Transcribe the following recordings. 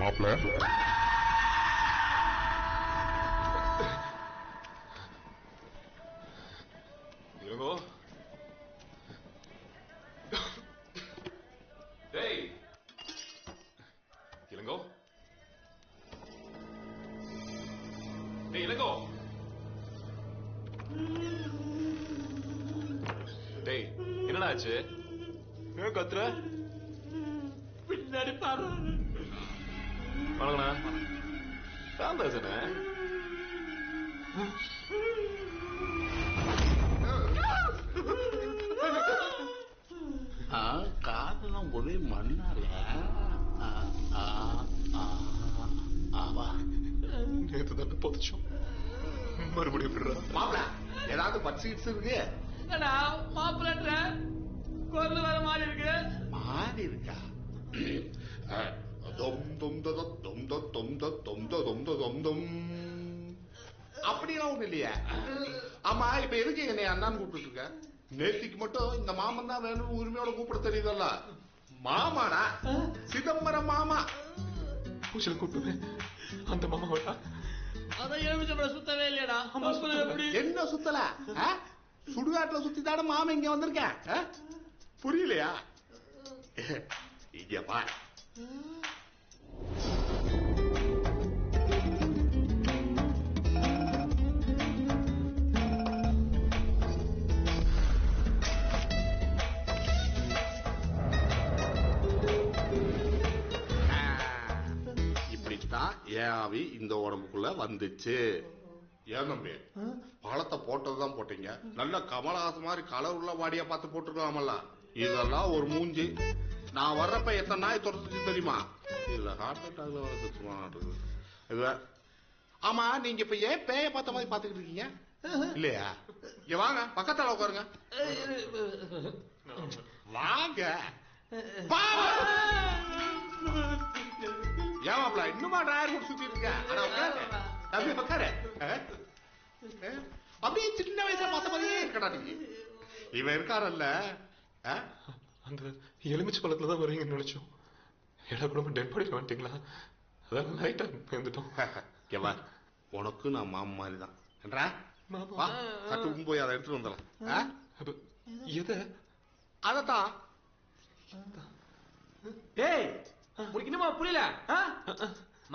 மாப்பிள்ள இளங்கோ டேய் இளங்கோ டேய் இளங்கோ டேய் என்னடா ஆச்சு ஏன் கத்துற பின்னாடி பாரு வணக்கண்ணா ராமதாசனே காதெல்லாம் ஒரே மண்ணால நேத்து தானே போதிச்சோம் மறுபடியும் விடுறா மாப்பிள ஏதாவது பட்சிட்டு இருக்கு மாப்பிள்ளன்ற குரல் வர மாதிரி இருக்கு மாறி இருக்கா அப்படிலாம் ஒண்ணு இல்லையா ஆமா இப்ப எதுக்கு என்னை அண்ணான்னு கூப்பிட்டு இருக்க நேத்திக்கு மட்டும் இந்த மாமன் தான் வேணும் உரிமையோட கூப்பிட தெரியுதல்ல மாமாடா சிதம்பரம் மாமா பூஜை கூப்பிட்டு அந்த மாமா வரா அதான் எலுமிச்சம்பழம் சுத்தவே இல்லையடா எப்படி என்ன சுத்தல சுடுகாட்டுல சுத்தி தாட மாமா இங்க வந்திருக்க புரியலையா இங்க பா இப்படித்தான் ஏன் ஆவி இந்த உடம்புக்குள்ள வந்துச்சு ஏன் தம்பி பழத்தை போட்டதுதான் போட்டீங்க நல்ல கமலஹாசன் மாதிரி கலர் உள்ள வாடியா பார்த்து போட்டுருக்கலாமல்ல இதெல்லாம் ஒரு மூஞ்சி நான் வர்றப்ப எத்தனை நாய் துரத்துச்சு தெரியுமா இதுல ஹார்ட் அட்டாக்ல வர சுத்தமா ஆமா நீங்க இப்ப ஏன் பேய பார்த்த மாதிரி பாத்துக்கிட்டு இருக்கீங்க இல்லையா இங்க வாங்க பக்கத்தால உட்காருங்க வாங்க ஏமாப்ல இன்னுமா டிராயர் கூட சுத்தி இருக்க தம்பி பக்காரு அப்படியே சின்ன வயசுல பார்த்த மாதிரியே இருக்கடா நீங்க இவன் இருக்காரல்ல அந்த எலுமிச்சு பழத்துல தான் வரீங்கன்னு நினைச்சோம் எல்லா குடும்பம் டெட் பாடியில் வந்துட்டீங்களா அதான் லைட்டா வந்துட்டோம் எவா உனக்கு நான் மாமா மாதிரி தான் என்றா சட்டு போய் அதை எடுத்துட்டு வந்துடலாம் எதை அதத்தான் டேய் உனக்கு இன்னுமா புரியல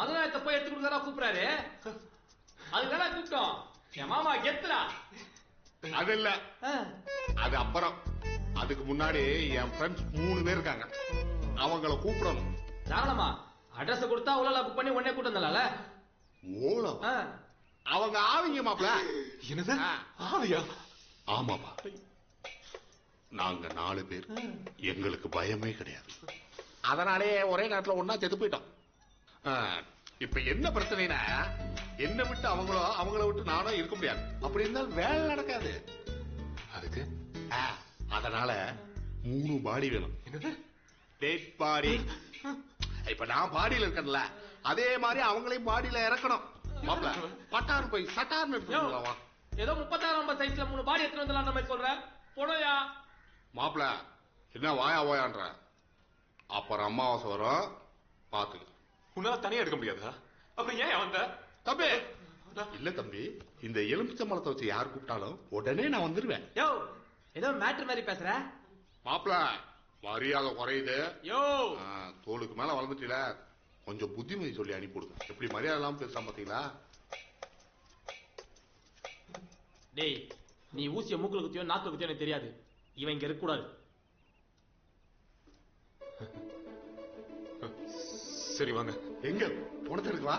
மதுராயத்தை போய் எடுத்து கொடுத்தா கூப்பிடாரு அதுக்கு தானே கூப்பிட்டோம் என் மாமா கெத்துடா அது இல்ல அது அப்புறம் அதுக்கு முன்னாடி என் ஃப்ரெண்ட்ஸ் 3 பேர் இருக்காங்க அவங்கள கூப்பிடணும் தாராளமா அட்ரஸ் கொடுத்தா உள்ள புக் பண்ணி உடனே கூட்டம் தரல ஓலம் அவங்க ஆவிங்க மாப்ள என்னது ஆவியா ஆமாப்பா நாங்க 4 பேர் எங்களுக்கு பயமே கிடையாது அதனாலே ஒரே நேரத்துல ஒன்னா செத்து போயிட்டோம் இப்ப என்ன பிரச்சனைனா என்ன விட்டு அவங்கள விட்டு நானும் இருக்க முடியாது அப்படி இருந்தாலும் வேலை நடக்காது அதுக்கு அதனால 3 பாடி வேணும் என்னது டெட் பாடி இப்ப நான் பாடியில இருக்கேன்ல அதே மாதிரி அவங்களையும் பாடியில இறக்கணும் மாப்ள பட்டார் போய் சட்டார்னு எடுத்துக்கலாம் ஏதோ 36 நம்பர் சைஸ்ல 3 பாடி எடுத்து வந்துலாம் மாதிரி சொல்ற போடயா மாப்ள என்ன வாயா வாயான்ற அப்புறம் அமாவாசை வரும் பாத்துக்க உன்னால தனியா எடுக்க முடியாதா அப்புறம் ஏன் வந்த தம்பி இல்ல தம்பி இந்த எலுமிச்சம்பழத்தை வச்சு யார் கூப்பிட்டாலும் உடனே நான் வந்துருவேன் யோ ஏதோ மேட்டர் மாதிரி பேசுற மாப்ள மரியாதை குறையுது யோ தோளுக்கு மேல வளர்ந்துட்டீல கொஞ்சம் புத்திமதி சொல்லி அனுப்பிவிடுங்க எப்படி மரியாதை எல்லாம் பேசலாம் பாத்தீங்களா டேய் நீ ஊசிய மூக்குல குத்தியோ நாக்குல குத்தியோ எனக்கு தெரியாது இவன் இங்க இருக்க கூடாது சரி வாங்க எங்க உனக்கு இருக்குவா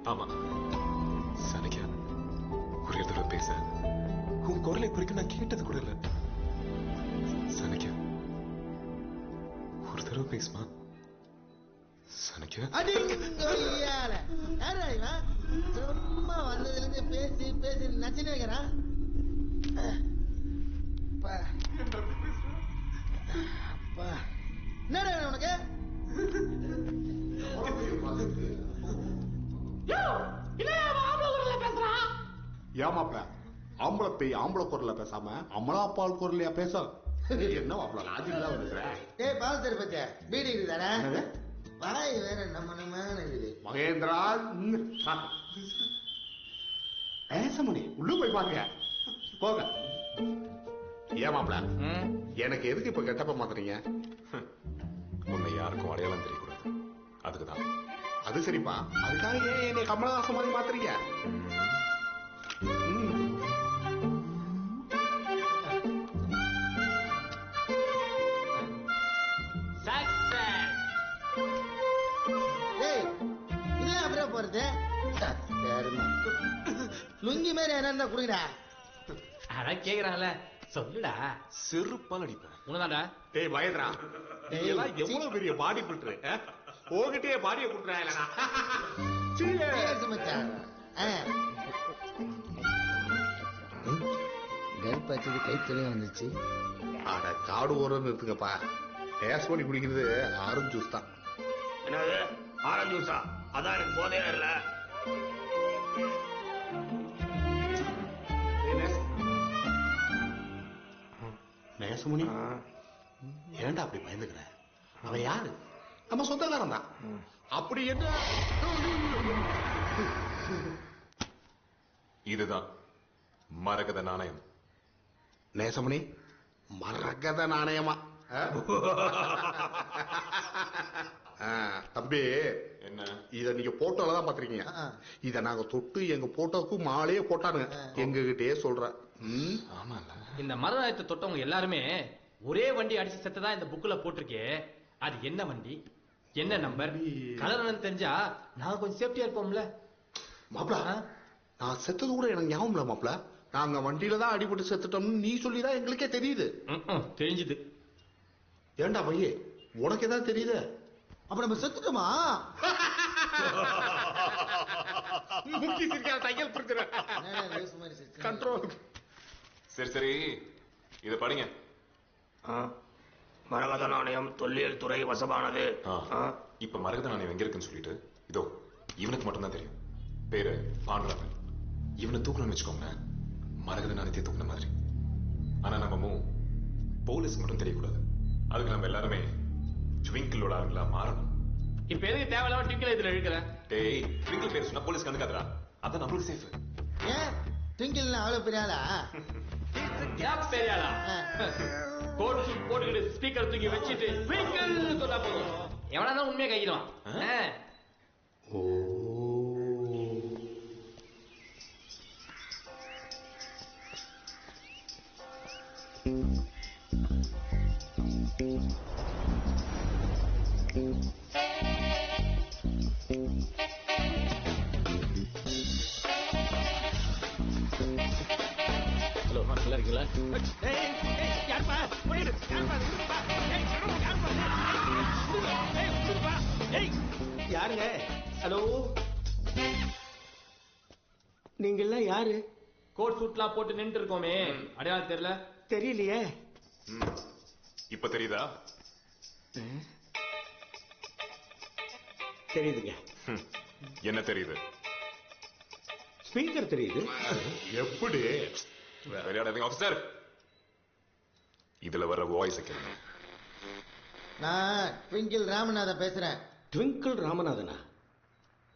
ஆமா சனிக்கா ஒரே தடவை பேச உன் குரலை குறிக்க நான் கேட்டது கூட இல்ல சனிக்கா ஒரு தடவை பேசுமா சனிக்கா சும்மா வந்ததுல இருந்து பேசி பேசி நச்சுன்னு வைக்கிறான் என்னடா உனக்கு ஏமாப்ல ஆம்பளை பேய் ஆம்பளை குரல்ல பேசாம அமலாப்பால் குரலையா பேச என்ன மாப்ள லாஜிக் தான் இருக்கிற ஏய் பால் தெரு பச்சை பீடி இருக்குதானே வாய் வேற நம்ம இருக்குது. மகேந்திரா பேசமணி உள்ள போய் பாருங்க போங்க. ஏமாப்ல எனக்கு எதுக்கு இப்ப கெட்டப்ப மாத்துறீங்க? உன்னை யாருக்கும் அடையாளம் தெரியக்கூடாது, அதுக்குதான். அது சரிப்பா, அதுக்காக ஏன் என்னை கமலஹாசன் மாதிரி மாத்துறீங்க? டேய் இதெல்லாம் அப்படியே போறது. லுங்கி மாதிரி என்ன குடுங்கடா. அதான் கேக்குறாங்கல்ல, சொல்லுடா. செருப்பால் அடிப்பேன். உனதாண்டா. டேய் மகேந்திரா, நீ எல்லாம் எவ்வளவு பெரிய பாடி பில்டர். போகிட்டே பாடியை குடுறாங்களா? கருப்பாச்சது கைத்தொலையும் வந்துச்சு. அட காடு ஓரம் இருக்குங்கப்பா. டேஸ்ட் பண்ணி குடிக்கிறது ஆரஞ்சு ஜூஸ் தான். என்னது ஆரஞ்சு ஜூஸா? அதான் எனக்கு போதே இல்ல. நேசமுனி, ஏன்டா அப்படி பயந்துக்கிற? அவன் யாரு? நம்ம சொந்தக்காரன் தான். அப்படி என்ன? இதுதான் மரகத நாணயம். நேசமணி, மரகத நாணயமா? தம்பி, என்ன இத நீங்க போட்டோல தான் பாத்திருக்கீங்க. இத நாங்க தொட்டு எங்க போட்டோக்கு மாலையே போட்டானுங்க. எங்க கிட்டே சொல்ற. ஆமா. இந்த மரதாயத்தை தொட்டவங்க எல்லாருமே ஒரே வண்டி அடிச்சு செத்ததா இந்த புக்ல போட்டிருக்கே. அது என்ன வண்டி, என்ன நம்பர், கலர் தெரிஞ்சா நான் கொஞ்சம் சேஃப்டியா இருப்போம்ல. மாப்ள, நான் செத்தது கூட எனக்கு ஞாபகம் இல்ல மாப்ள. நாங்க வண்டியில தான் அடிபட்டு செத்துட்டோம்னு நீ சொல்லிதான் எங்களுக்கே தெரியுது. தெரிஞ்சுது. ஏண்டா பையே, உனக்கு ஏதாவது தெரியுது? அப்ப நம்ம செத்துட்டோமா? கண்ட்ரோல். சரி சரி, இத படிங்க. மரகத நாணயம் தொல்லியல் துறை வசமானது. இப்ப மரகத நாணயம் எங்க இருக்குன்னு சொல்லிட்டு இதோ இவனுக்கு மட்டும்தான் தெரியும். பேரு பாண்டுரங்கன். இவனை தூக்கணும்னு வச்சுக்கோங்க, மரகத நாணயத்தை தூக்குன மாதிரி. ஆனா நம்ம போலீஸ்க்கு மட்டும் தெரியக்கூடாது. அதுக்கு நம்ம எல்லாருமே ட்விங்கிளோட ஆளுங்களா மாறணும். இப்ப எதுக்கு தேவையில்லாம ட்விங்கிள் இதுல இழுக்கிற? டேய், ட்விங்கிள் பேர் சொன்னா போலீஸ் கண்டுக்காதடா. அதான் நம்மளுக்கு சேஃப். ஏன் ட்விங்கிள் அவ்வளவு பெரிய ஆளா? பெரியாளா? கோட் சூட் போட்டுக்கிட்டு ஸ்பீக்கர் தூக்கி வச்சுட்டு ட்விங்கிள் சொன்னா போதும், எவனாதான் உண்மையை கையிடுவான். ஓ, ஹலோ, நல்லா இருக்கீங்களா? யாருங்க? ஹலோ, நீங்க எல்லாம் யாரு? கோட் சூட்லாம் போட்டு நின்று இருக்கோமே, அடையாளம் தெரியல? தெரியலையே. இப்ப தெரியுதா? தெரியுதுங்க. என்ன தெரியுது? ஸ்பீக்கர் தெரியுது. எப்படி? விளையாடாதீங்க ஆபீசர். இதுல வர வாய்ஸ் கேளுங்க. நான் ட்விங்கிள் ராமநாதன் பேசுறேன். ட்விங்கிள் ராமநாதனா?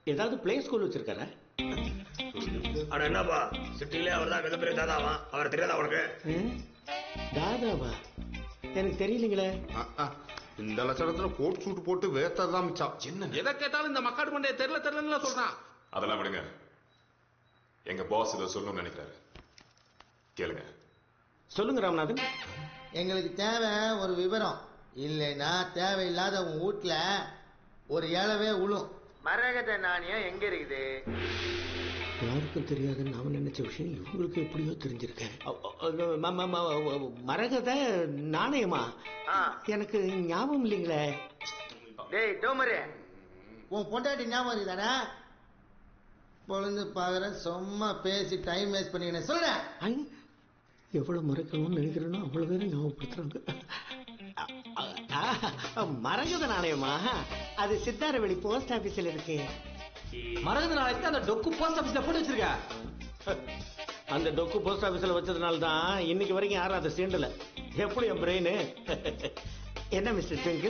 ஏதாவது பிளே ஸ்கூல் வச்சிருக்காரா? அட என்னப்பா, சிட்டிலே அவர் தான் மிகப்பெரிய தாதாவா? அவர் தெரியாதா உனக்கு? தாதாவா? எனக்கு தெரியலீங்களே. இந்த லட்சணத்துல கோட் சூட் போட்டு வேத்ததான் மிச்சம். என்ன எதை கேட்டாலும் இந்த மக்காடு மண்டைய தெரியல சொல்றான். அதெல்லாம் விடுங்க. எங்க பாஸ் இதை சொல்லணும்னு நினைக்கிறாரு, கேளுங்க. சொல்லுங்க ராமநாதன். எங்களுக்கு தேவை ஒரு விவரம். இல்லைன்னா தேவையில்லாத உன் வீட்டுல ஒரு இளவே உளும். மரகத நாணயம் எங்க இருக்குது? யாருக்கும் தெரியாதுன்னு நாம நினைச்ச விஷயம் இவங்களுக்கு எப்படியோ தெரிஞ்சிருக்கேன். மரகத நாணயமா? எனக்கு ஞாபகம் இல்லைங்களே. டேய் டோமரே, உன் பொண்டாட்டி ஞாபகம் இருக்குதானே? பொழுது பாக்குறேன், சும்மா பேசி டைம் வேஸ்ட் பண்ணிக்கிறேன். சொல்லுறேன். எவ்வளவு மறக்கணும்னு நினைக்கிறேனோ அவ்வளவு பேரும் ஞாபகப்படுத்துறாங்க. மரகத நாணயமா? அது சித்தாரவெளி போஸ்ட் ஆபீஸ்ல இருக்கு. மரகத நாணயத்தை அந்த டொக்கு போஸ்ட் ஆபீஸ்ல போட்டு வச்சிருக்க. அந்த டொக்கு போஸ்ட் ஆபீஸ்ல வச்சதுனால தான் இன்னைக்கு வரைக்கும் யாரும் அதை சீண்டல. எப்படி என் பிரெயின்? என்ன மிஸ்டர் ட்விங்கிள்,